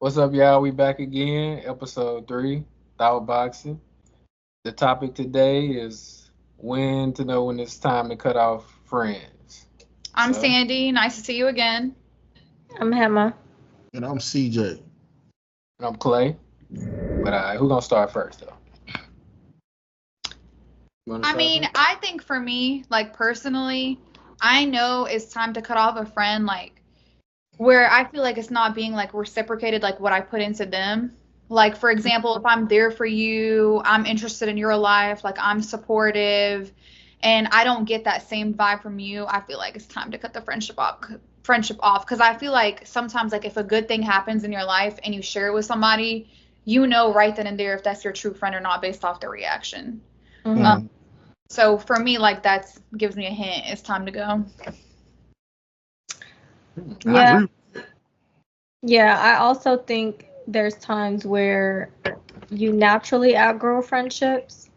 What's up, y'all? We back again, episode 3, Thought Boxing. The topic today is when to know when it's time to cut off friends. I'm So, Sandy. Nice to see you again. I'm Hema. And I'm CJ. and I'm Clay. But who gonna start first, though? You wanna I start mean, first? I think for me, like personally, I know it's time to cut off a friend, like where I feel like it's not being like reciprocated, like what I put into them. Like, for example, if I'm there for you, I'm interested in your life, like I'm supportive, and I don't get that same vibe from you, I feel like it's time to cut the friendship off because I feel like sometimes like if a good thing happens in your life and you share it with somebody, you know right then and there if that's your true friend or not based off their reaction. Um, Hmm. Mm, so for me, like that's gives me a hint. It's time to go. I Yeah, agree. yeah. I also think there's times where you naturally outgrow friendships.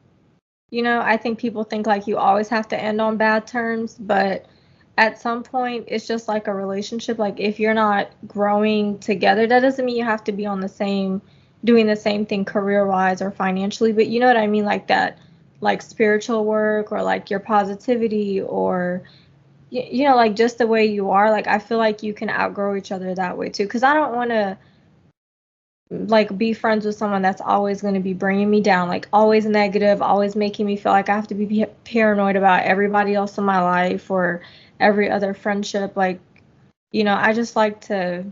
I think people think like you always have to end on bad terms, but at some point, it's just like a relationship. Like if you're not growing together, that doesn't mean you have to be on the same, doing the same thing career-wise or financially, but you know what I mean, like that, like spiritual work or like your positivity or like just the way you are, like I feel like you can outgrow each other that way too, because I don't want to like be friends with someone that's always going to be bringing me down, like always negative, always making me feel like I have to be paranoid about everybody else in my life or every other friendship. Like, I just like to,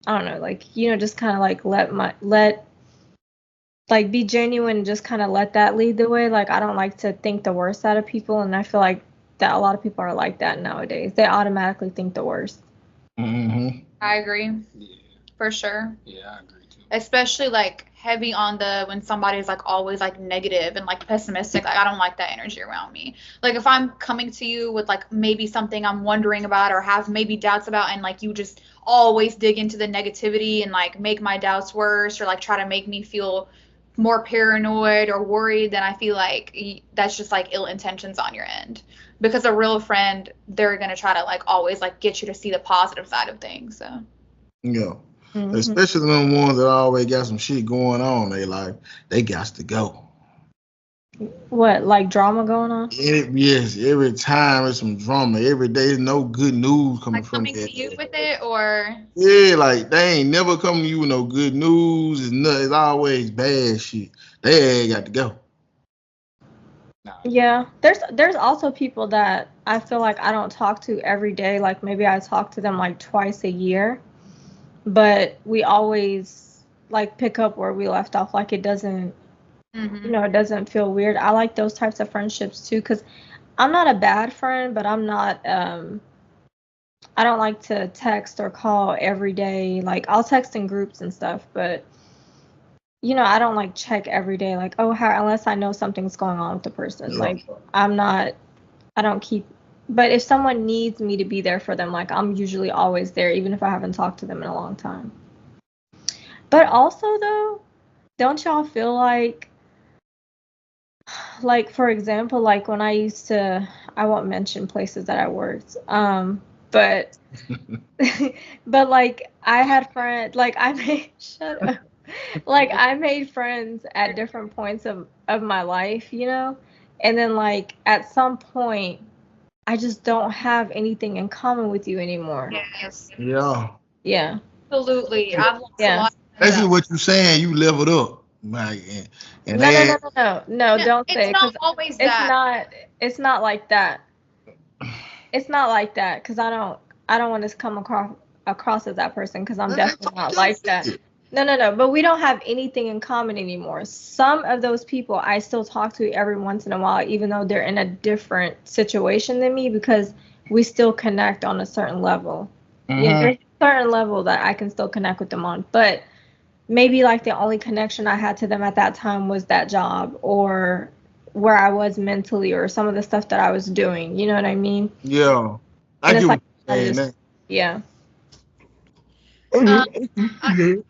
I don't know, like, just kind of like let like be genuine and just kind of let that lead the way. Like I don't like to think the worst out of people, and I feel like that a lot of people are like that nowadays. They automatically think the worst. Mm-hmm. I agree Yeah, for sure. yeah, I agree too. Especially like heavy on the when somebody's like always like negative and like pessimistic. Like I don't like that energy around me. Like if I'm coming to you with like maybe something I'm wondering about or have maybe doubts about and like you just always dig into the negativity and like make my doubts worse or like try to make me feel more paranoid or worried, then I feel like that's just like ill intentions on your end. Because a real friend, they're gonna try to like always like get you to see the positive side of things. So Yeah. Hmm. Especially them ones that always got some shit going on in their life. They got to go. What, like drama going on? Yes, every time it's some drama. Every day there's no good news coming like from coming that. to you with it or Yeah, like they ain't never coming to you with no good news. It's nothing. It's always bad shit. They ain't got to go. Nah, yeah. Yeah, there's also people that I feel like I don't talk to every day. Like maybe I talk to them like twice a year, but we always like pick up where we left off. Like it doesn't, hmm it doesn't feel weird. I like those types of friendships too, because I'm not a bad friend, but I'm not I don't like to text or call every day. Like I'll text in groups and stuff, but I don't like check every day like, oh, how, unless I know something's going on with the person. Yeah. Like I'm not I don't keep, but if someone needs me to be there for them, like I'm usually always there, even if I haven't talked to them in a long time. But also, though, don't y'all feel like for example, like when I used to, I won't mention places that I worked, but, but like I had friends, like I made, shut up, like I made friends at different points of my life, and then like at some point I just don't have anything in common with you anymore. yes, Yeah. Yeah. absolutely. I've lost a Yeah. lot of friends Basically, that what you saying, you leveled up, like, and No, no, they no, no, no. No, no, don't it's say it, not because always it's that. not it's not like that. It's not like that because I don't want to come across as that person because I'm Well, that's definitely not just like that. it. No, no, no. But we don't have anything in common anymore. Some of those people I still talk to every once in a while, even though they're in a different situation than me, because we still connect on a certain level. Mm-hmm. There's a certain level that I can still connect with them on. But maybe like the only connection I had to them at that time was that job or where I was mentally or some of the stuff that I was doing. You know what I mean? Yeah, I And get it's what like you're I saying. just, yeah. Um, I, That.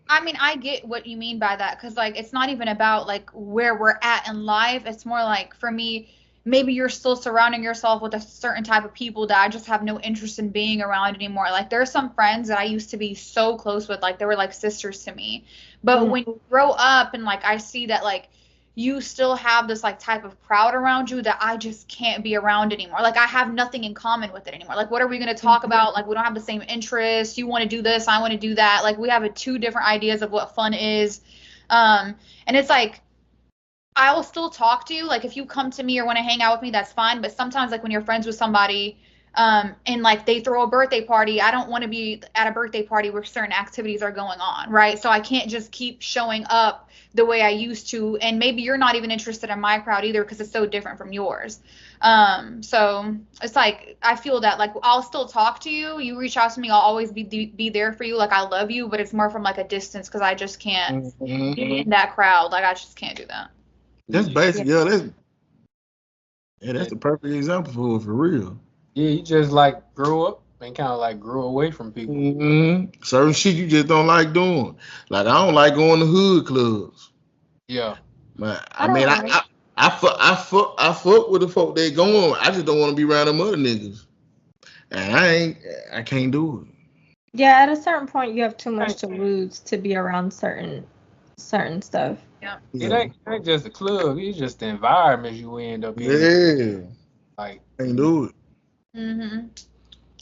I mean, I get what you mean by that because, like, it's not even about like where we're at in life. It's more like for me, maybe you're still surrounding yourself with a certain type of people that I just have no interest in being around anymore. Like there are some friends that I used to be so close with, like they were like sisters to me. But when you grow up and like I see that like you still have this like type of crowd around you that I just can't be around anymore. Like I have nothing in common with it anymore. Like what are we going to talk about? Like we don't have the same interests. You want to do this, I want to do that. Like we have two different ideas of what fun is. And it's like I will still talk to you. Like if you come to me or want to hang out with me, that's fine. But sometimes like when you're friends with somebody, and like they throw a birthday party, I don't want to be at a birthday party where certain activities are going on, right? So I can't just keep showing up the way I used to. And maybe you're not even interested in my crowd either because it's so different from yours. So it's like I feel that like I'll still talk to you. You reach out to me, I'll always be there for you. Like I love you, but it's more from like a distance because I just can't be in that crowd. Like I just can't do that. That's basically that's the perfect example for real. Yeah, you just like grew up and kind of like grew away from people. Certain shit you just don't like doing. Like I don't like going to hood clubs. Yeah. But I fuck with the folk that going. I just don't want to be around them other niggas. And I can't do it. Yeah, at a certain point you have too much to lose to be around certain stuff. Yeah. It ain't just a club, it's just the environment you end up in. Yeah. Like Can't do it. Mm-hmm.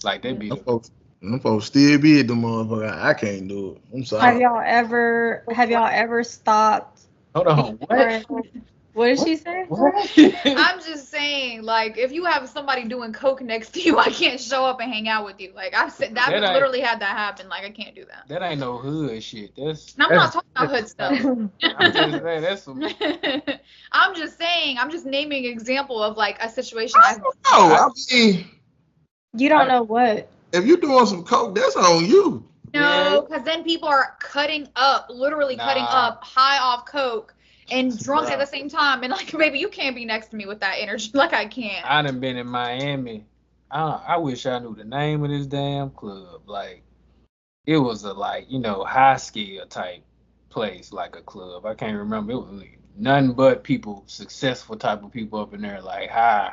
Like they be them folks still be at the motherfucker. I can't do it. I'm sorry. Have y'all ever stopped? Hold on. What? What did she say? I'm just saying, like, if you have somebody doing coke next to you, I can't show up and hang out with you. Like I said, that literally had that happen. Like I can't do that. That ain't no hood shit. I'm not talking about hood stuff. I'm just saying that's some. I'm just saying. I'm just naming an example of like a situation. I mean, you don't know what. If you're doing some coke, that's on you. No, because then people are literally cutting up, high off coke. And drunk at the same time, and like, baby, you can't be next to me with that energy. Like, I can't. I done been in Miami. I wish I knew the name of this damn club. Like, it was a high scale type place, like a club. I can't remember. It was like none but people, successful type of people up in there, like high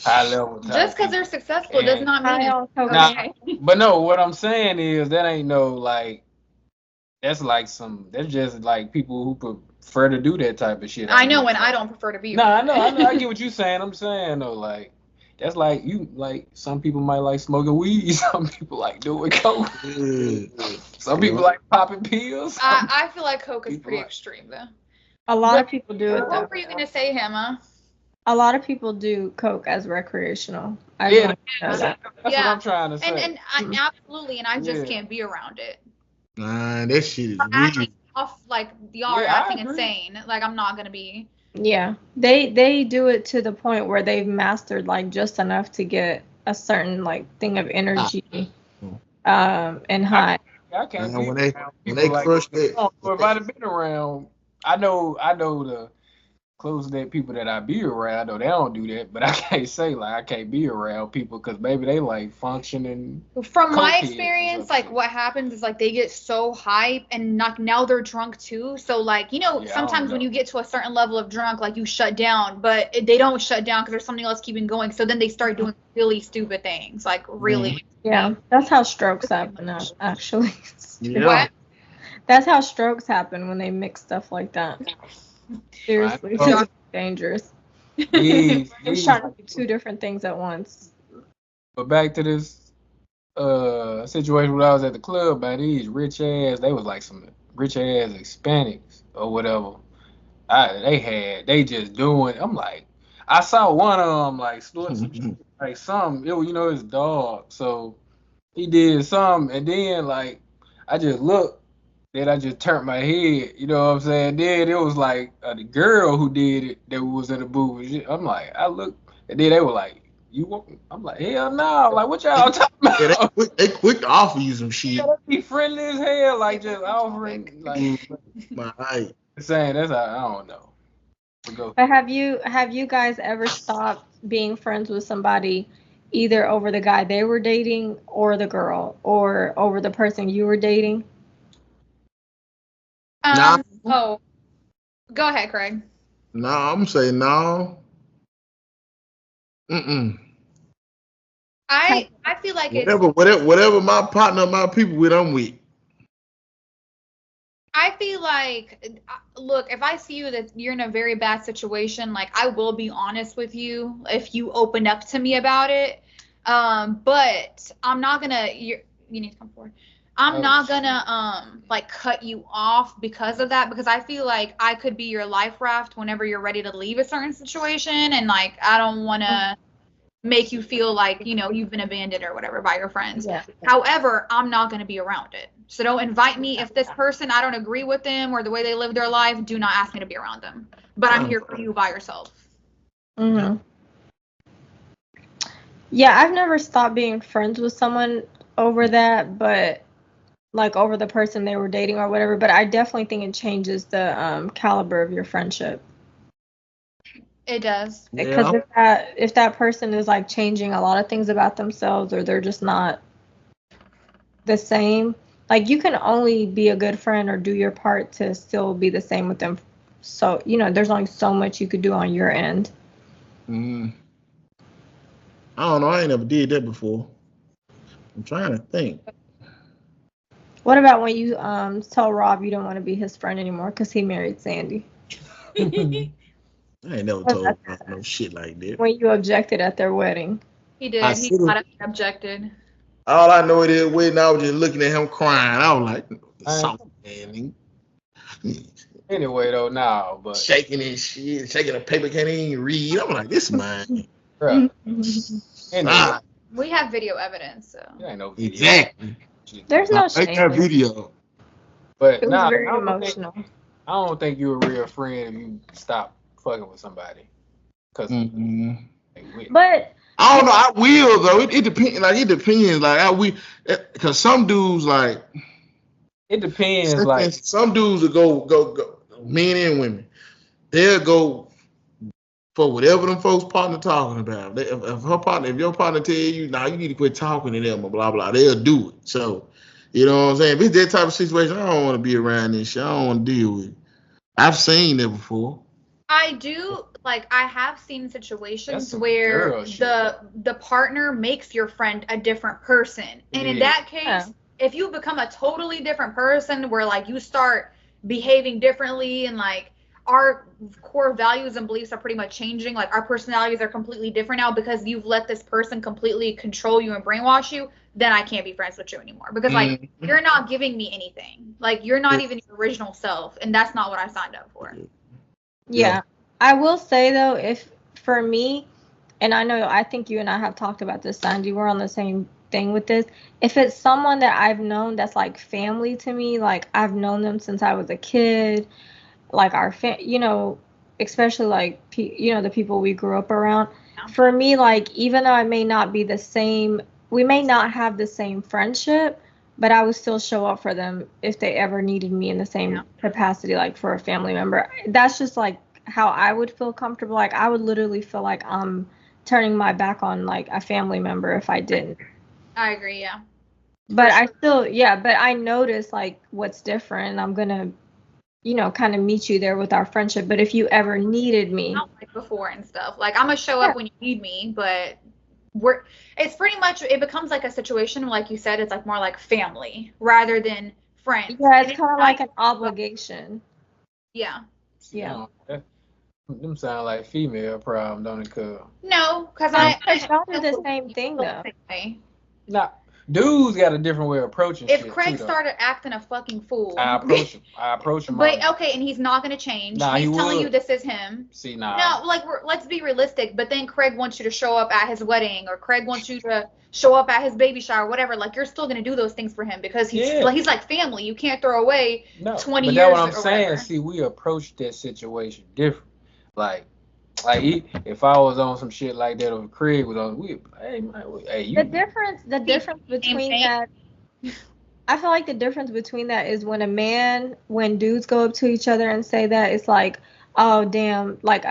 level. Just because they're successful does not mean it's okay. But no, what I'm saying is that ain't no like. That's just like people who prefer to do that type of shit. I know, and I don't prefer to be. I know. I get what you're saying. I'm saying though, like that's like some people might like smoking weed. Some people like doing coke. Some people like popping pills. I feel like coke is pretty extreme though. A lot of people do it. What were you gonna say, Emma? A lot of people do coke as recreational. That's what I'm trying to say. And absolutely, and I just can't be around it. Nah, that shit is weird. Off like y'all are acting insane. Like I'm not gonna be. Yeah, they do it to the point where they've mastered like just enough to get a certain like thing of energy, and high. I can't when they crush it. If I'd have been around, I know the close that people that I be around, though they don't do that, but I can't say like I can't be around people because maybe they like functioning. From my experience, like what happens is like they get so hype and now they're drunk too. So like sometimes when you get to a certain level of drunk, like you shut down, but they don't shut down because there's something else keeping going. So then they start doing really stupid things, like really. Yeah, that's how strokes happen. Actually. Yeah. What? That's how strokes happen when they mix stuff like that. Seriously, it's dangerous. You're trying to do two different things at once. But back to this situation when I was at the club, man, these they was like some rich ass Hispanics or whatever. They just doing. I'm like, I saw one of them like his dog. So he did some, and then like I just looked. Then I just turned my head, you know what I'm saying? Then it was like the girl who did it that was in the booth. I'm like, I looked, and then they were like, "You want?" I'm like, "Hell no!" Like, what y'all talking about? Yeah, they quick to offer you some shit. Be friendly as hell, like just offering, like. Saying that's I don't know. But have you guys ever stopped being friends with somebody, either over the guy they were dating, or the girl, or over the person you were dating? Oh, go ahead, Craig. No, I'm saying no. Mm-mm. I feel like it's. Whatever my partner, my people with, I'm with. I feel like, look, if I see you that you're in a very bad situation, like I will be honest with you if you open up to me about it. But I'm not gonna. You need to come forward. I'm not gonna like cut you off because of that, because I feel like I could be your life raft whenever you're ready to leave a certain situation, and like I don't want to make you feel like, you've been abandoned or whatever by your friends. Yeah. However, I'm not going to be around it. So don't invite me. If this person, I don't agree with them or the way they live their life, do not ask me to be around them. But I'm here for you by yourself. Mm-hmm. Yeah, I've never stopped being friends with someone over that, but like over the person they were dating or whatever. But I definitely think it changes the caliber of your friendship. It does. Because if that person is like changing a lot of things about themselves, or they're just not the same, like you can only be a good friend or do your part to still be the same with them. So there's only so much you could do on your end. I don't know. I ain't never did that before. I'm trying to think. What about when you tell Rob you don't want to be his friend anymore because he married Sandy? I ain't never told Rob no shit like that. When you objected at their wedding. He did. He got objected. All I know is when I was just looking at him crying, I was like, soft man. Anyway, though, now, but shaking his shit, shaking a paper, can't even read. I'm like, this man. Anyway. We have video evidence, so. There ain't no video. Exactly. There's no shame. That video. But it was very emotional. I don't think you're a real friend if you stop fucking with somebody. Cause but I don't know. I will though. It depends. Like it depends. Like because some dudes like. It depends. Like some dudes will go. Men and women, they'll go for whatever them folks partner talking about. If your partner tell you, nah, you need to quit talking to them or blah blah, they'll do it. So, you know what I'm saying? If it's that type of situation, I don't want to be around this shit. I don't want to deal with it. I've seen that before. I do, like, I have seen situations where the partner makes your friend a different person. And in that case, if you become a totally different person where, like, you start behaving differently and, like, our core values and beliefs are pretty much changing, like, our personalities are completely different now because you've let this person completely control you and brainwash you, then I can't be friends with you anymore. Because, like, you're not giving me anything. Like, you're not even your original self, and that's not what I signed up for. Yeah. I will say though, if for me, and I think you and I have talked about this, Sandy, we're on the same thing with this. If it's someone that I've known that's like family to me, like I've known them since I was a kid, like our especially like the people we grew up around. For me, like even though I may not be the same, we may not have the same friendship, but I would still show up for them if they ever needed me in the same capacity, like for a family member. That's just like how I would feel comfortable. Like I would literally feel like I'm turning my back on like a family member if I didn't. I agree, yeah. But I still, but I notice like what's different. I'm gonna, kind of meet you there with our friendship. But if you ever needed me, not like before and stuff, like I'm gonna show up when you need me, but it's pretty much, it becomes like a situation, like you said, it's like more like family rather than friends. Yeah, it's kind of like an obligation. Yeah. Yeah. Them sound like female problem, don't it, cuz? No, because y'all do the same thing though. Nah, dudes got a different way of approaching shit. If Craig started acting a fucking fool, I approach him. But okay, and he's not gonna change. Nah, he's telling you this is him. See, nah. No, like let's be realistic. But then Craig wants you to show up at his wedding, or Craig wants you to show up at his baby shower, whatever. Like you're still gonna do those things for him because he's like family. You can't throw away 20 years. But that's what I'm saying. Whatever. See, we approach that situation different. Like if I was on some shit like that, or Craig was on, the difference between that. I feel like the difference between that is when dudes go up to each other and say that, it's like, oh damn, like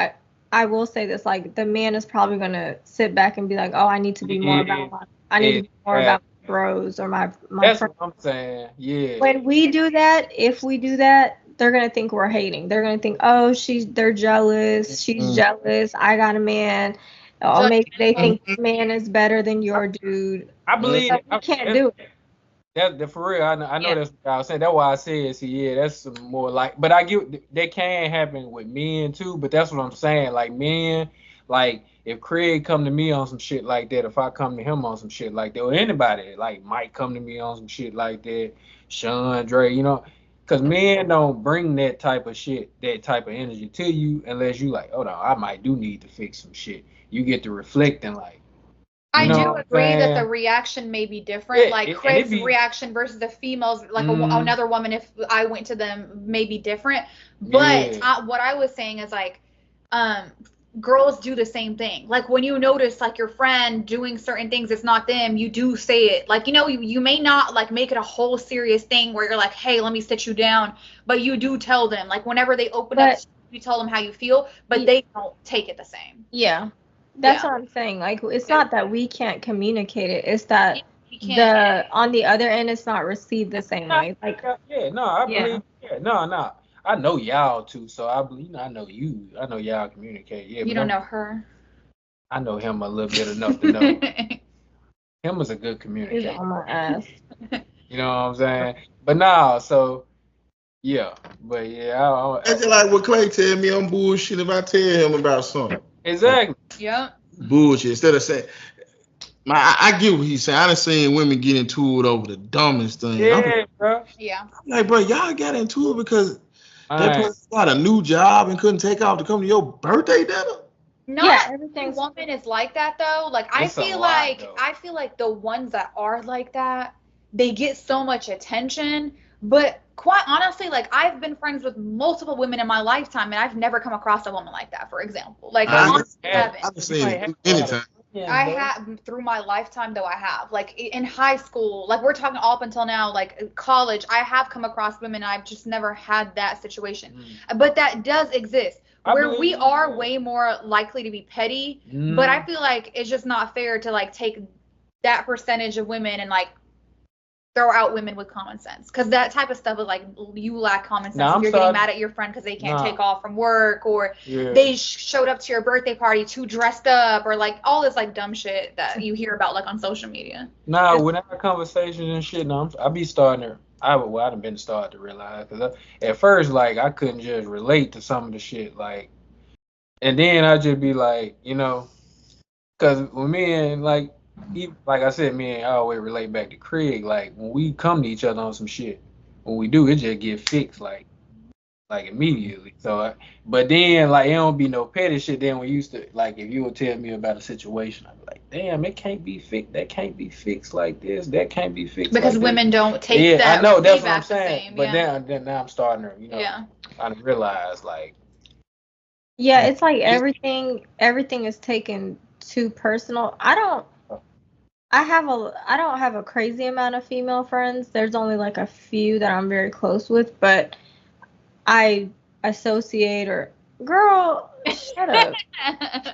I will say this, like the man is probably gonna sit back and be like, oh, I need to be more about my bros or my That's friends. what I'm saying. Yeah. When we do that, if we do that, they're gonna think we're hating. They're gonna think, oh, they're jealous. She's jealous. I got a man. Or maybe they Judgmental. think man is better than your dude. I believe So we can't do it. that for real. I know Yeah. that's what I was saying. That's why I said, see, yeah, that's some more like. But I get that can happen with men too. But that's what I'm saying. Like men, like if Craig come to me on some shit like that, if I come to him on some shit like that, or anybody like Mike come to me on some shit like that, Sean Dre, because men don't bring that type of shit, that type of energy to you unless you like, oh no, I might do need to fix some shit. You get to reflecting like, you I know do what I'm agree that the saying? reaction may be different. Yeah, Like and it Craig's be. reaction versus the females, like Mm, another woman, if I went to them, may be different. But yeah. what I was saying is like, um, girls do the same thing. Like when you notice like your friend doing certain things, it's not them. You do say it. Like you may not like make it a whole serious thing where you're like, hey, let me sit you down, but you do tell them. Like whenever they open up, But you tell them how you feel, but they don't take it the same. yeah, that's Yeah. what I'm saying. Like it's not that we can't communicate it. It's that You can't. on the other end it's not received the same way. Like Yeah, no, I yeah. believe. Yeah, no, no. I know y'all too, so I believe. I know you. I know y'all communicate. Yeah, You but don't know her. I know him a little bit enough to know him is a good He's communicator. on my ass. You know what I'm saying? But no, so yeah, but yeah, That's just like what Clay tell me I'm bullshit if I tell him about something. exactly. Yep. Bullshit. Instead of saying, I get what he's saying. I done seen women get into it over the dumbest thing. Yeah, bro. Yeah. I'm like, bro, y'all got into it because that I person got a new job and couldn't take off to come to your birthday dinner. Not Yeah, every everything's woman is like that though. Like it's a lot though. I feel like the ones that are like that, they get so much attention. But quite honestly, like I've been friends with multiple women in my lifetime, and I've never come across a woman like that. For example, like But you honestly, I have, haven't. I've you seen might have it a lot anytime. of friends, I though. have through my lifetime though I have like in high school like we're talking all up until now like college I have come across women I've just never had that situation but that does exist I where we believe. are way more likely to be petty but I feel like it's just not fair to like take that percentage of women and like throw out women with common sense because that type of stuff is like you lack common sense Nah, if I'm you're getting sorry. mad at your friend because they can't Nah. take off from work or Yeah. they showed up to your birthday party too dressed up or like all this like dumb shit that you hear about like on social media. Nah, with our conversations and shit, no, I be starting to. I done been starting to realize because at first, like, I couldn't just relate to some of the shit, like, and then I just be like, because when me and like I said, me and I always relate back to Craig. Like when we come to each other on some shit, when we do, it just get fixed like immediately. So, but then like it don't be no petty shit. Then we used to like if you would tell me about a situation, I'd be like, damn, it can't be fixed. That can't be fixed like this. That can't be fixed Because like this. women don't take Yeah, that I know that's what I'm feedback the saying. same. But Yeah. then now I'm starting to Yeah. I realize like Yeah, it's like everything is taken too personal. I don't have a crazy amount of female friends. There's only like a few that I'm very close with, but I associate or girl, shut up.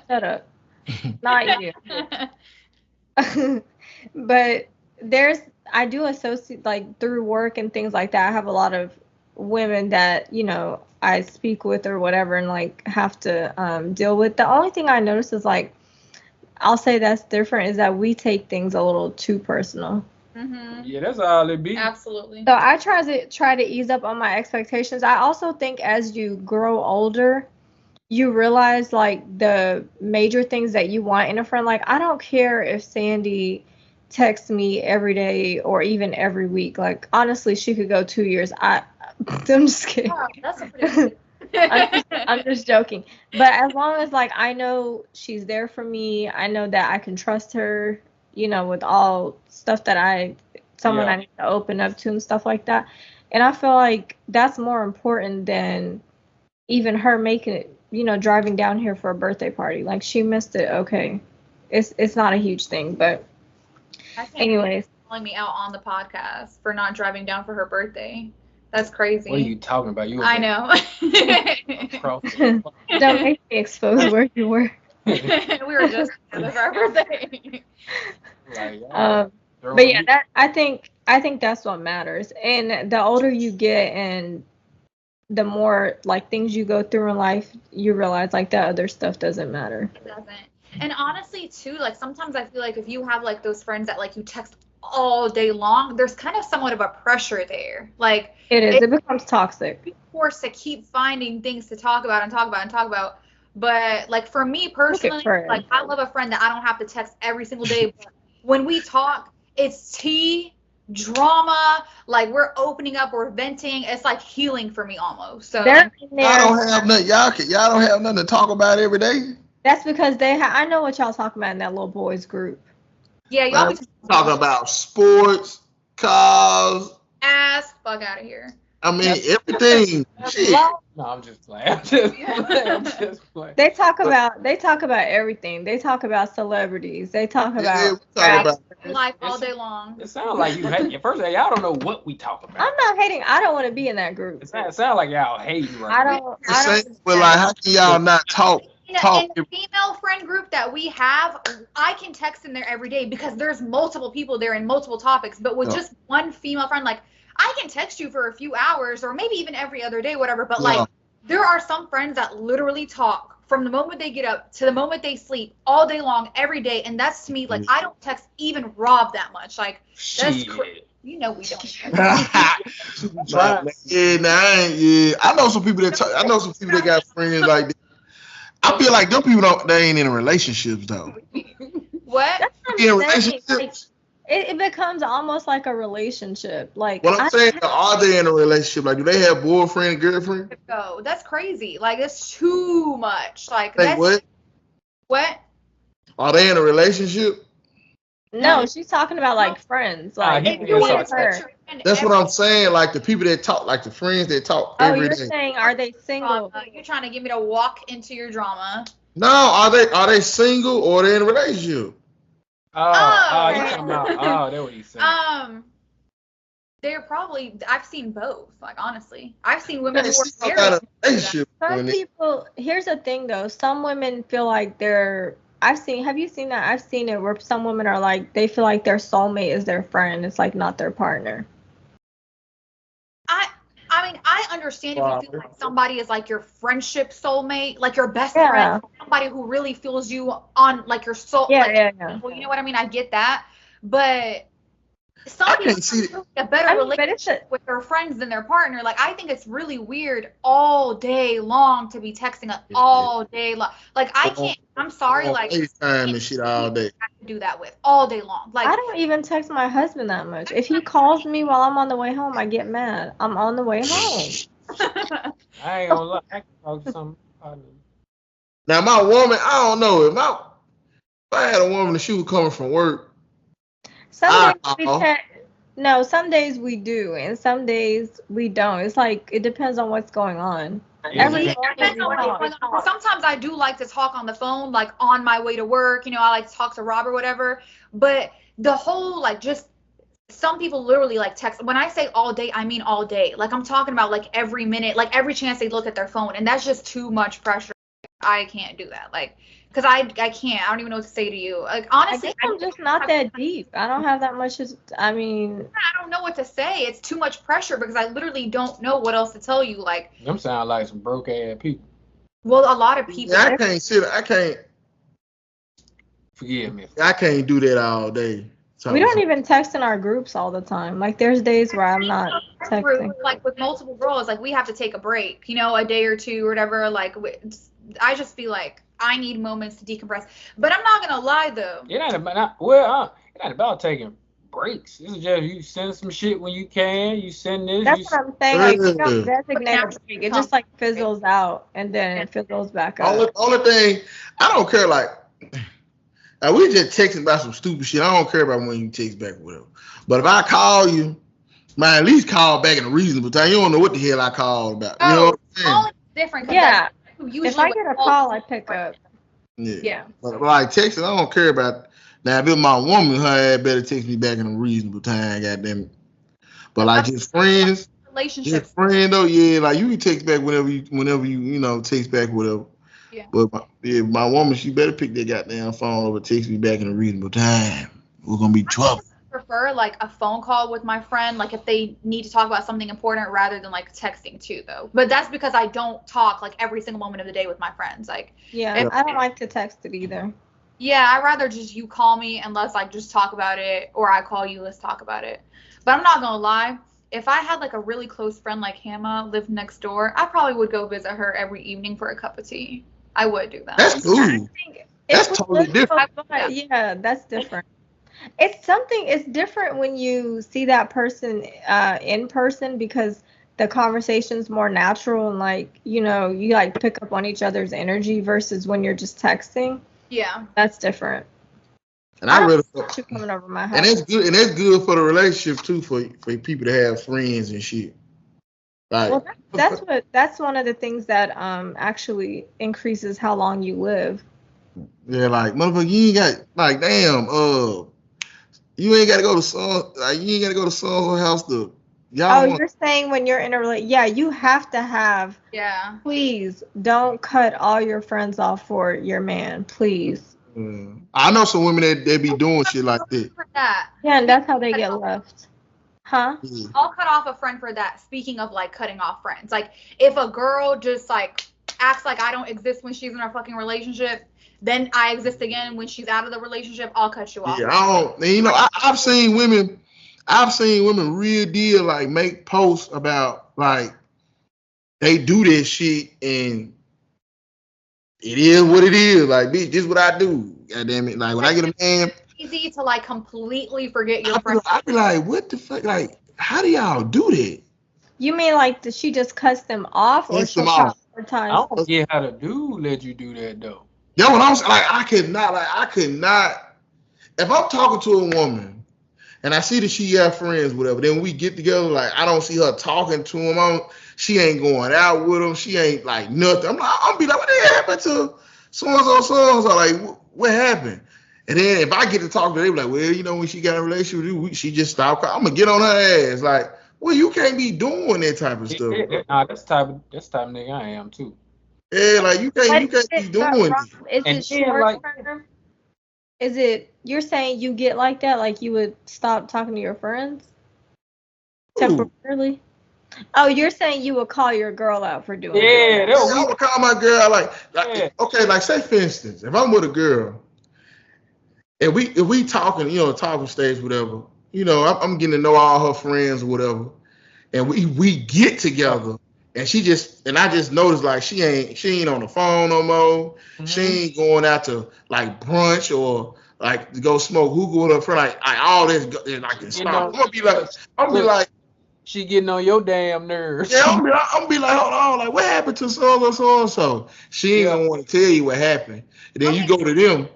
Shut up. Not you. But I do associate like through work and things like that. I have a lot of women that, I speak with or whatever and like have to deal with. The only thing I notice is like I'll say that's different is that we take things a little too personal. yeah, that's all it be. Absolutely. So I try to ease up on my expectations. I also think as you grow older, you realize like the major things that you want in a friend. Like I don't care if Sandy texts me every day or even every week. Like honestly, she could go 2 years. I'm just kidding. Wow, that's a pretty I'm just joking. But as long as like I know she's there for me, I know that I can trust her, with all stuff that someone Yeah. I need to open up to and stuff like that. And I feel like that's more important than even her making it, driving down here for a birthday party. Like she missed it, okay. It's not a huge thing, but I can't anyways. calling me out on the podcast for not driving down for her birthday. That's crazy. What are you talking about? You I know. Don't make me expose where you were. We were just together for our birthday. Like, But yeah, I think that's what matters. And the older you get and the more like things you go through in life, you realize like that other stuff doesn't matter. It doesn't. And honestly, too, like sometimes I feel like if you have like those friends that like you text all day long, there's kind of somewhat of a pressure there. Like It is. It becomes toxic. you're forced to keep finding things to talk about and talk about and talk about. But like for me personally, Fred. like I love a friend that I don't have to text every single day. But when we talk, it's tea, drama, like we're opening up, we're venting. It's like healing for me almost. So They're in Y'all there. don't have nothing. Y'all don't have nothing to talk about every day. That's because I know what y'all talking about in that little boys group. yeah, y'all Man, be talking about sports, cars. ass fuck out of here. I mean, everything. Shit. No, I'm just playing. I'm just playing. I'm just playing. They talk about everything. They talk about celebrities. They talk Yeah, about we talking about. Life all day long. It sounds like you hate. At first, y'all don't know what we talk about. I'm not hating. I don't want to be in that group. It sounds like y'all hating right I now. don't. The same, but like, how can y'all not talk? In Talk. the female friend group that we have, I can text in there every day because there's multiple people there and multiple topics. But with Yeah. just one female friend, like I can text you for a few hours or maybe even every other day, whatever. But Yeah. like there are some friends that literally talk from the moment they get up to the moment they sleep all day long, every day. And that's to me, like I don't text even Rob that much. Like that's Shit. you know we don't. Try. Yeah, nah, I ain't. Yeah, I know some people that. I know some people that got friends like that. I feel like them people don't. They ain't in relationships though. What? That's what In I'm saying. Like, relationships. it becomes almost like a relationship. Like What I'm saying, are they in a relationship? Like, do they have boyfriend and girlfriend? Go. That's crazy. Like that's too much. Like Like, that's what? what? Are they in a relationship? no, she's talking about like friends. Like he If being you want to sarcastic. text your friend That's what every I'm saying. Like the people that talk, like the friends that talk oh, every you're day. saying are they single? drama, you're trying to get me to walk into your drama. No, are they single or they in a relationship? Oh, you okay. talking about? Oh, that's what he's saying. They're probably. I've seen both. Like honestly, I've seen women They who still are got married. a relationship. Some when it- people. Here's the thing, though. Some women feel like they're. I've seen. Have you seen that? I've seen it where some women are like they feel like their soulmate is their friend. It's like not their partner. I mean, I understand if you feel like somebody is like your friendship soulmate, like your best Yeah. friend, somebody who really feels you on like your soul. Yeah, like, yeah. well, you know what I mean? I get that, but some I people can't see have a better I mean, but relationship with their friends than their partner. Like I think it's really weird all day long to be texting all day long. Like I can't. I'm sorry. Like FaceTime and shit all day. I have to do that with all day long. Like I don't even text my husband that much. If he calls me while I'm on the way home, I get mad. I'm on the way home. I ain't gonna lie. I can talk to some. Now my woman, I don't know if I had a woman and she was coming from work. Some days we Uh-oh. text. No, some days we do, and some days we don't. It's like it depends on what's going on. Every See, it morning depends we on what's talk. going on. Sometimes I do like to talk on the phone, like on my way to work. You know, I like to talk to Rob or whatever. But the whole like just some people literally like text. When I say all day, I mean all day. Like I'm talking about like every minute, like every chance they look at their phone, and that's just too much pressure. I can't do that. Like, cause I can't. I don't even know what to say to you. Like I honestly, guess I'm just not that deep. I don't have that much. I mean, I don't know what to say. It's too much pressure because I literally don't know what else to tell you. Like, Them sound like some broke ass people. well, a lot of people. Yeah, Forgive me. I can't do that all day. So, we don't even text in our groups all the time. Like there's days where I'm not texting. Like with multiple girls, like we have to take a break, you know, a day or two or whatever. Like I just feel like I need moments to decompress. But I'm not gonna lie though. It ain't about taking breaks. This is just you send some shit when you can. You send this. That's what I'm saying. Like we don't Yeah. designate a break. It just like fizzles out and then it fizzles back only, up. only thing I don't care like we just texting about some stupid shit. I don't care about when you text back or whatever. But if I call you, man, at least call back in a reasonable time. You don't know what the hell I called about. You know what I'm saying? Calling is different. 'Cause Yeah. that's usually If I what get a calls call, is I pick up. Yeah. But like texting, I don't care about. Now if it's my woman, her ass better text me back in a reasonable time. Goddamn it. But like just friends, relationships. friend though, yeah, like you can text back whenever you text back whatever. Yeah. But my woman, she better pick that goddamn phone up and text me back in a reasonable time. We're gonna be trouble. Prefer like a phone call with my friend, like if they need to talk about something important rather than like texting too though. But that's because I don't talk like every single moment of the day with my friends. Like Yeah, I don't like to text it either. Yeah, I'd rather just you call me and let's like just talk about it, or I call you, let's talk about it. But I'm not gonna lie, if I had like a really close friend like Hannah lived next door, I probably would go visit her every evening for a cup of tea. I would do that. That's I cool. think That's if we totally live different. close by, yeah, that's different. It's different when you see that person in person because the conversation's more natural and like, you know, you like pick up on each other's energy versus when you're just texting. Yeah. That's different. And I I don't really, want you coming over my and house. that's good. And that's good for the relationship too, for people to have friends and shit. Like, Well, that's one of the things that actually increases how long you live. yeah, like motherfucker, you ain't got like, damn, you ain't got to go to some, like, you ain't got to go to someone's house to Oh, y'all want. you're saying when you're in a relationship, yeah, you have to have. Yeah. Please don't cut all your friends off for your man, please. I know some women that they be doing shit like that. For that. Yeah, and that's how they get left. Huh? Yeah. I'll cut off a friend for that. Speaking of like cutting off friends, like if a girl just like acts like I don't exist when she's in a fucking relationship, then I exist again when she's out of the relationship, I'll cut you off. Yeah, I don't. And, you know, I've seen women real deal like make posts about like they do this shit and it is what it is. Like, bitch, this is what I do. God damn it! Like when I get a man, Easy to like completely forget your I friend. be like, what the fuck? Like, how do y'all do that? You mean like she just cuts them off, or Cuts them she'll cut off. more I times? don't get how the dude let you do that though. That's what I'm saying. Like, I could not. If I'm talking to a woman and I see that she got friends, whatever, then we get together. Like, I don't see her talking to him. She ain't going out with him. She ain't like nothing. I'm be like, what the hell happened to so and so, so and so? Like, what happened? And then if I get to talk to them, like, well, you know, when she got in a relationship with you, she just stopped. I'm gonna get on her ass. Like, well, you can't be doing that type of stuff. Nah, that's type of nigga I am too. Yeah, like you But can't be doing Rob, it. is And it then short like term? Is it you're saying you get like that, like you would stop talking to your friends Ooh. temporarily? Oh, you're saying you would call your girl out for doing that. yeah, that I would call my girl like yeah. okay, like say for instance, if I'm with a girl and if we talking, you know, talking stage, whatever, you know, I'm getting to know all her friends or whatever, and we get together, and I just noticed like she ain't on the phone no more. She Mhm. ain't going out to like brunch or like to go smoke hookah with her friend, like all this, and I can You stop. know, I'm gonna be look, like, she getting on your damn nerves. yeah, I'm gonna be like, hold on, like what happened to so and so? She ain't Yeah. gonna want to tell you what happened, and then you Okay, go to them.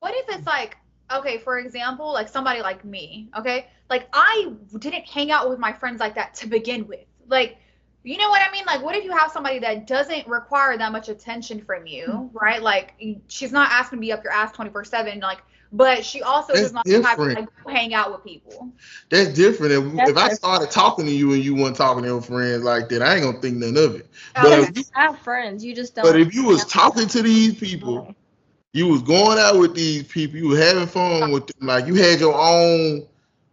what if it's like, okay, for example, like somebody like me, okay? Like I didn't hang out with my friends like that to begin with. Like, you know what I mean? Like, what if you have somebody that doesn't require that much attention from you, right? Like, she's not asking to be up your ass 24/7, like, but she also That's does not have to different. like go hang out with people. That's different. If That's I different. started talking to you and you weren't talking to your friends like that, I ain't gonna think nothing of it. But Okay. Because if you have friends, you just but don't. if you was talking to these people, you was going out with these people, you was having fun with them, like you had your own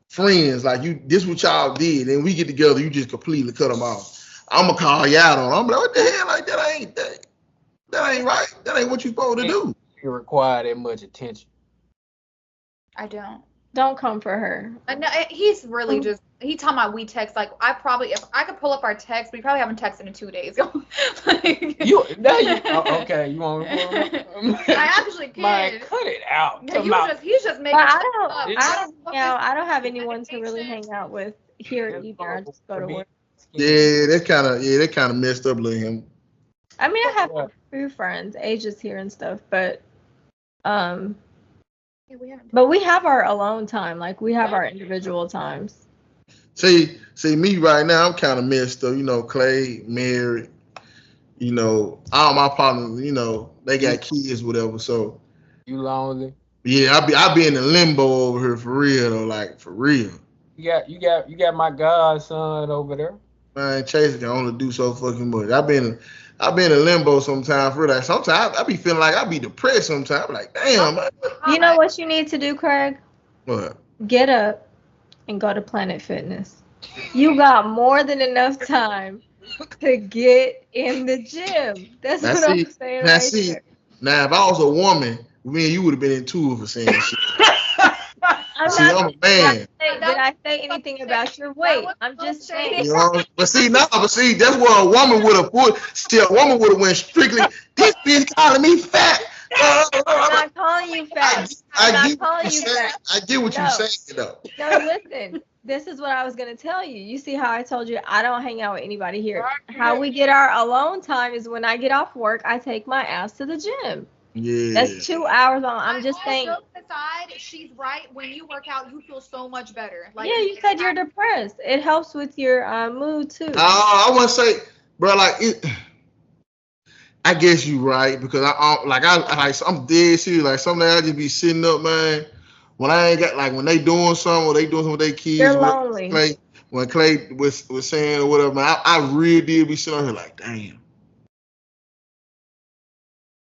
friends, like this what y'all did, and we get together, you just completely cut them off. I'm gonna call you out on. I'm like, what the hell? Like that ain't right. That ain't what you supposed to Ain't do. require that much attention. I don't. Don't come for her. No, he's really just he talking about we text like I probably if I could pull up our text, we probably haven't texted in 2 days. Like, Okay, you want I actually man, can. cut it out. Yeah, Come out. he's just making But stuff up. I don't have anyone to really hang out with here That's either. I just go to work. Yeah, that kind of messed up, Liam. I mean, I have Yeah. a few friends, ages here and stuff, but um, Yeah, we haven't. but we have our alone time. Like we have our individual times. See me right now, I'm kind of messed up. You know, Clay married. You know, all my partners, you know, they got kids, whatever. So You lonely. yeah, I be in the limbo over here for real though, like for real. You got my godson over there. Man, Chase can only do so fucking much. I've been in limbo sometimes for that. Sometimes I be feeling like I be depressed sometimes. Like, damn, man. You know what you need to do, Craig? What? Get up and go to Planet Fitness. You got more than enough time to get in the gym. That's Now what I'm see, saying now right see, there. now if I was a woman, me and you would have been in tour for saying shit. I'm See, I'm a man. Did I say anything about your weight? I'm just saying. You know, but see, that's where a woman would have put. Still, a woman would have went strictly. This bitch calling me fat. I'm not calling you fat. I get what you're saying, though. No, listen. This is what I was gonna tell you. You see how I told you I don't hang out with anybody here. How we get our alone time is when I get off work, I take my ass to the gym. Yeah. That's 2 hours on. I'm just saying. Jokes aside, she's right. When you work out, you feel so much better. Like, Yeah, you said you're depressed. It helps with your mood too. I want to say, bro, like I guess you right because I'm dead serious. Like some days I just be sitting up, man. When I ain't got when they doing something or they doing something with their kids. You're lonely. When Clay was saying or whatever, man, I really did be sitting on here like, damn.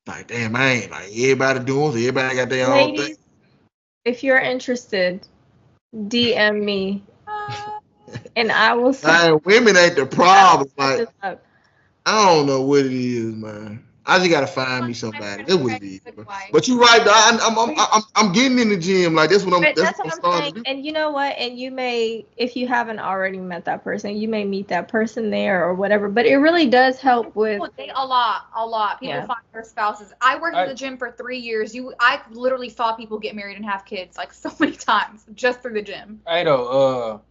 Like, damn, I ain't like everybody doing it. Everybody got their own thing. If you're interested, DM me. And I will say. Women ain't the problem. Like, I don't know what it is, man. I just gotta find me somebody. That's what it is. But you're right, though. I'm getting in the gym. Like that's what I'm starting to do. And you know what? And you may, if you haven't already met that person, you may meet that person there or whatever. But it really does help with a lot. People find their spouses. I worked at the gym for 3 years. I literally saw people get married and have kids like so many times just through the gym. Hey though,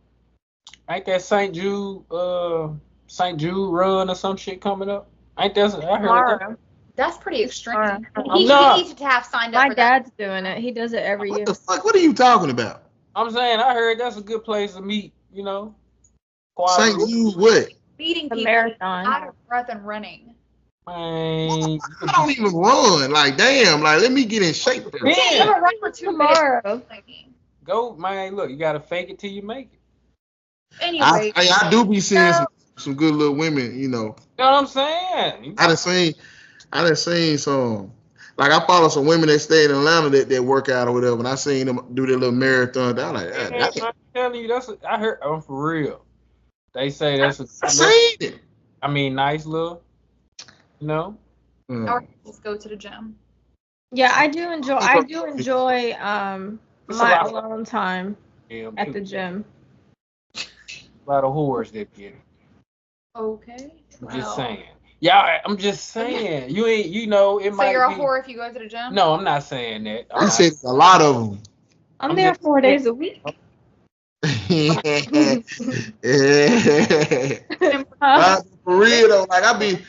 ain't that St. Jude run or some shit coming up? Ain't that? I heard that. That's pretty extreme. He needs to have signed up for that. My dad's doing it. He does it every year. What the fuck? What are you talking about? I'm saying I heard that's a good place to meet. You know, St. Jude what? Beating people marathon. out of breath and running. Man, I don't even run. Like damn. Like let me get in shape. You never run for 2 minutes. Go, man. Look, you gotta fake it till you make it. Anyway, I do be seeing some good little women. You know. You know what I'm saying? I done seen some, like I follow some women that stay in Atlanta that work out or whatever, and I seen them do their little marathon. I'm like, I'm telling you, I heard, I'm for real. They say that's I seen it. I mean, nice little, you know. Let's go to the gym. Yeah, I do enjoy my alone time at the gym. A lot of whores that get it. Okay. I'm just saying. Yeah, I'm just saying. You ain't, you know, it might be. So you're a whore if you go to the gym? No, I'm not saying that. I said a lot of them. I'm there 4 days a week. Yeah. For real though, like I be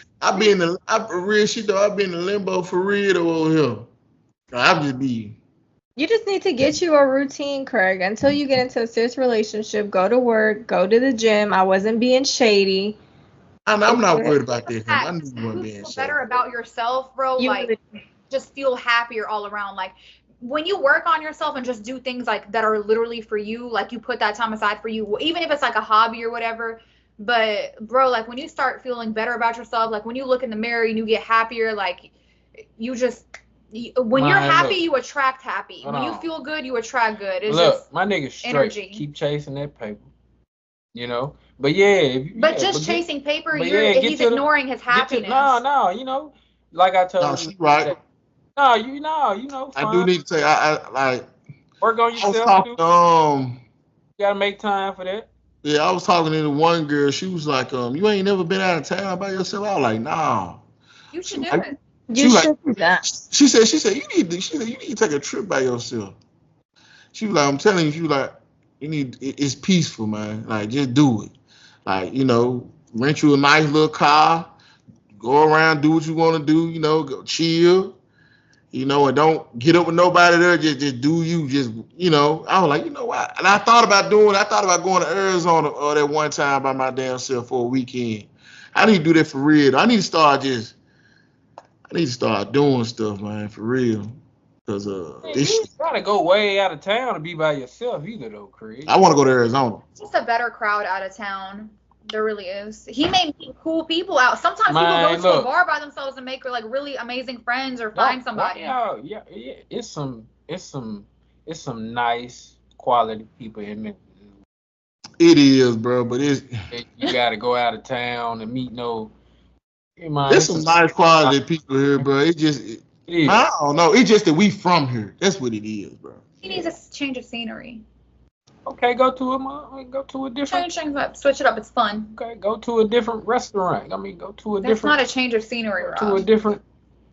in the real shit though. I be in the limbo for real though over here. I just be. You just need to get you a routine, Craig. Until you get into a serious relationship, go to work, go to the gym. I wasn't being shady. I'm not worried about this. I knew you weren't being shady. Better about yourself, bro. Just feel happier all around. Like when you work on yourself and just do things like that are literally for you, like you put that time aside for you, even if it's like a hobby or whatever. But bro, like when you start feeling better about yourself, like when you look in the mirror and you get happier, like you just. When you're happy, you attract happy. When you feel good, you attract good. It's Look, just my nigga's straight. energy. Keep chasing that paper. You know? But yeah. Chasing paper, he's ignoring his happiness. No, you know, like I told you. No, she right. No, you know. Fine. I do need to say, I like. Work on yourself, I was talking, you gotta make time for that. Yeah, I was talking to the one girl. She was like, you ain't never been out of town by yourself? I was like, nah. You should do it. You should do that. She said you need to take a trip by yourself. She was like, I'm telling you, she was like, it's peaceful, man. Like just do it. Like, you know, rent you a nice little car, go around, do what you want to do, you know, go chill, you know, and don't get up with nobody there, just do you, just, you know. I was like, you know what? And I thought about going to Arizona that one time by my damn self for a weekend. I need to do that for real. I need to start doing stuff, man, for real. Cause you gotta go way out of town to be by yourself either, though, Craig. I want to go to Arizona. It's just a better crowd out of town. There really is. He may meet cool people out. Sometimes people go to a bar by themselves and make like really amazing friends or find somebody. Yeah. It's some nice quality people in there. It is, bro, but you gotta go out of town and meet no. There's some nice quality people here, bro. It's It is. I don't know. It's just that we from here. That's what it is, bro. He needs a change of scenery. Okay, go to a different. Change things up. Switch it up. It's fun. Okay, go to a different restaurant. I mean, go to a That's different. not a change of scenery, Rob. To a different.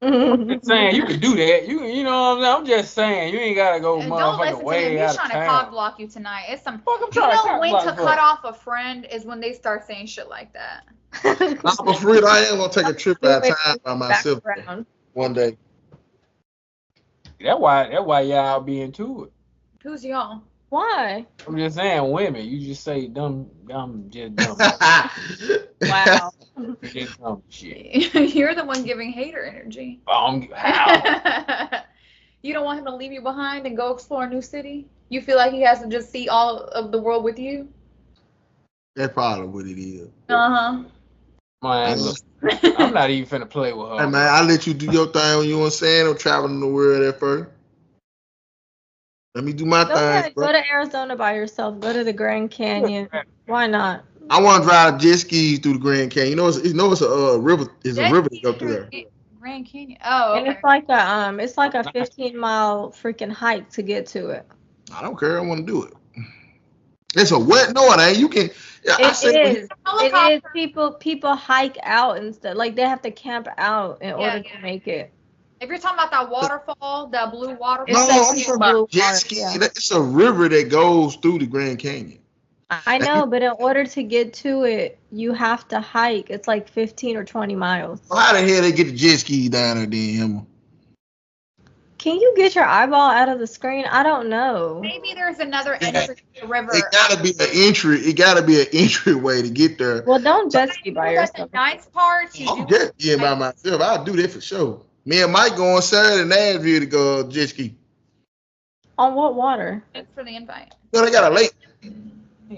I'm just saying you can do that. You know what I'm saying? I'm just saying you ain't gotta go Don't motherfucking listen to him. way He's out trying of to town. cock block you tonight. It's some. Fuck, I'm You trying to know cock when block to for. cut off a friend is when they start saying shit like that. I'm afraid I am gonna take a trip out of town by myself Background. one day. That's why y'all be into it. Who's y'all? Why? I'm just saying women. You just say dumb, just dumb, Wow. just dumb shit. You're the one giving hater energy. How? You don't want him to leave you behind and go explore a new city? You feel like he has to just see all of the world with you? That's probably what it is. Uh-huh. Man, look, I'm not even finna play with her. Hey man, I let you do your thing when you want saying I'm traveling the world at first. Let me do my Go thing, ahead. bro. Go to Arizona by yourself. Go to the Grand Canyon. Why not? I want to drive jet skis through the Grand Canyon. You know it's a river. It's a river that go through there. Grand Canyon. Oh, And okay. it's like a 15-mile freaking hike to get to it. I don't care. I want to do it. It's a wet. No, it ain't. You can. Yeah, I said It is. Helicopter. People hike out and stuff. Like they have to camp out in order to make it. If you're talking about that waterfall, that blue waterfall. It's No, like I'm super talking about blue jet water, ski. yeah. It's a river that goes through the Grand Canyon. I know, but in order to get to it, you have to hike. It's like 15 or 20 miles. Well, how the hell they get the jet skis down there then, Emma? Can you get your eyeball out of the screen? I don't know. Maybe there's another entry to the river. It gotta be an entry. It gotta be an entryway to get there. Well, don't jet ski by That's the yourself. nice part. I'm jet skiing by myself. I'll do that for sure. Me and Mike go on Saturday in Nashville to go jet ski. On what water? Thanks for the invite. So they got a lake.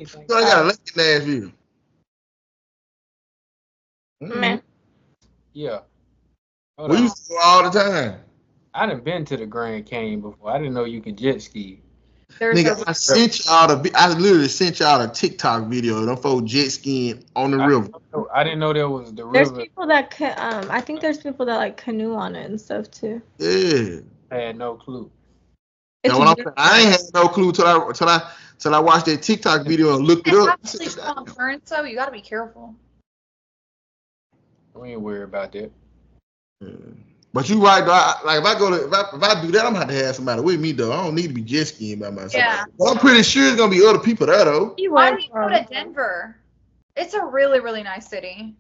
So they got a lake in Nashville. Meh. Yeah. Hold We on. used to go all the time. I done been to the Grand Canyon before. I didn't know you could jet ski. There's Nigga, I literally sent y'all a TikTok video of them folks jet skiing on the river. I didn't know there was the There's river. people that I think there's people that like canoe on it and stuff too. Yeah. I had no clue. It's Now, what I'm weird. saying, I ain't had no clue till I watched that TikTok video and looked it up. actually strong currents, so you gotta be careful. We ain't worried about that. But you right though. If I do that, I'm gonna have somebody with me though. I don't need to be jet skiing by myself. Yeah. But I'm pretty sure there's gonna be other people there though. Why don't you go to Denver? It's a really, really nice city.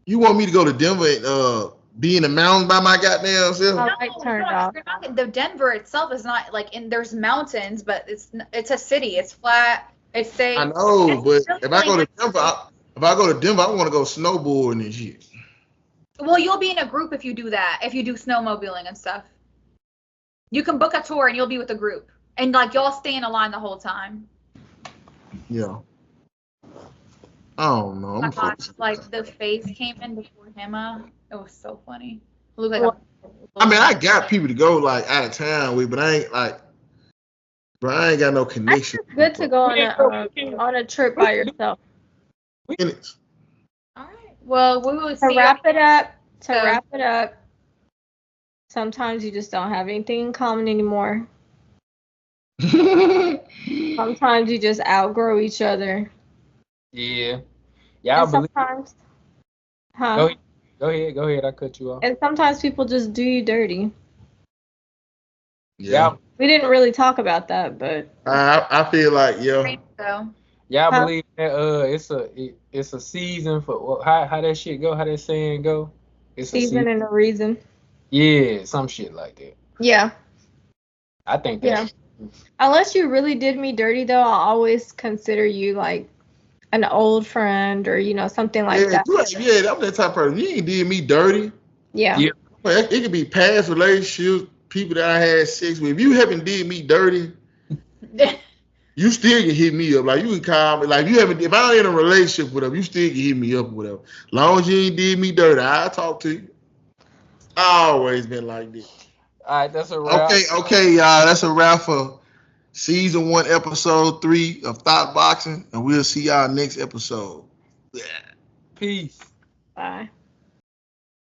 You want me to go to Denver and be in the mountains by my goddamn self? All right, turn it off. The Denver itself is not like there's mountains, but it's a city. It's flat. It's safe. I know, but It's if I go to really Denver, nice. I want to go snowboarding and shit. Well, you'll be in a group if you do that. If you do snowmobiling and stuff, you can book a tour and you'll be with a group, and like y'all stay in a line the whole time. Yeah. I don't know. Oh my gosh, like the face came in before Hema. It was so funny. It looked like I mean, I got people to go like out of town with, but I ain't like, bro, I ain't got no connection. It's good to go on a trip by yourself. Minutes. All right. Well, we will To see. wrap it up. Sometimes you just don't have anything in common anymore. Sometimes you just outgrow each other. Yeah. Y'all And believe. sometimes, huh? Go ahead. I cut you off. And sometimes people just do you dirty. Yeah. We didn't really talk about that, but I feel like, yeah. So, Y'all Huh? believe that it's a season for how that shit go, how that saying go? It's season and a reason. Yeah, some shit like that. Yeah. I think Yeah. that. Unless you really did me dirty, though, I'll always consider you like an old friend or, something like that. Yeah, I'm that type of person. You ain't did me dirty. Yeah. Yeah. Well, it could be past relationships, people that I had sex with. If you haven't did me dirty, you still can hit me up. Like you can call me. Like if I ain't in a relationship with them, you still can hit me up or whatever. Long as you ain't did me dirty, I'll talk to you. I always been like this. All right, that's a wrap. Okay, y'all. That's a wrap for season 1, episode 3 of Thought Boxing, and we'll see y'all next episode. Yeah. Peace. Bye.